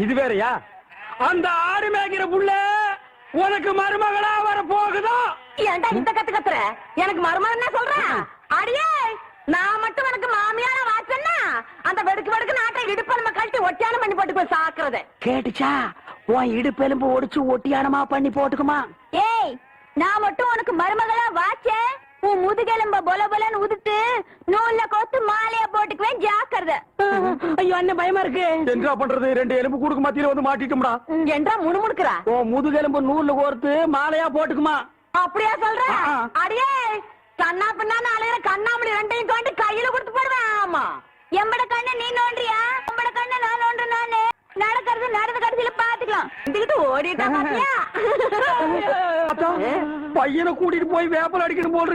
இது வேறயா? அந்த ஆடு மேய்க்கிற புள்ள உனக்கு மருமகளா வர போகுதோ? ஏன்டா இந்த கத்துற? எனக்கு மருமகன் என்ன சொல்றேன்? அடியே, நான் மட்டும் உனக்கு மாமியார வாச்சன்னா அந்த வெடுக்கு நாட்டை இடுப்பெலும்ப கழட்டி ஒட்டியானம் பண்ணி போட்டு போய் சாக்குறது கேட்டுச்சா? உன் இடுப்பெலும்பு ஒடிச்சு ஒட்டியானமா பண்ணி போட்டுக்குமா? ஏய், நான் மட்டும் உனக்கு மருமகளா வாச்சேன், உன் முதுகெலும்ப பொல பொலன்னு உதுட்டு நூல்ல கோத்து மாலையா போட்டுக்குவேன், ஜாக்கிரதை. ஐயோ, என்ன பயமா இருக்கு. என்ன பண்றது? ரெண்டு எலும்பு கூடுக்கு மத்தியில வந்து மாட்டிட்டோம்டா. என்றா முணுமுணுக்குறா? உன் முதுகெலும்பு நூல்ல கோர்த்து மாலையா போட்டுக்குமா? அப்படியா சொல்ற? அடியே, கண்ணா பின்னான்னு அலையிற கண்ணாமணி ரெண்டையும் தோண்டி கையில கொடுத்து போடுவேன். ஆமா, எம்பட கண்ணு நீ நோண்டியா, உம்பட கண்ணு நான் நோண்டு. நானு நடக்கிறது நடந்த கடைசியில பாத்துக்கலாம். இதுக்கிட்டு ஓடிட்டா பாத்தியா? பையனை கூட்டிட்டு போய் வேப்பல் அடிக்கணும் போல்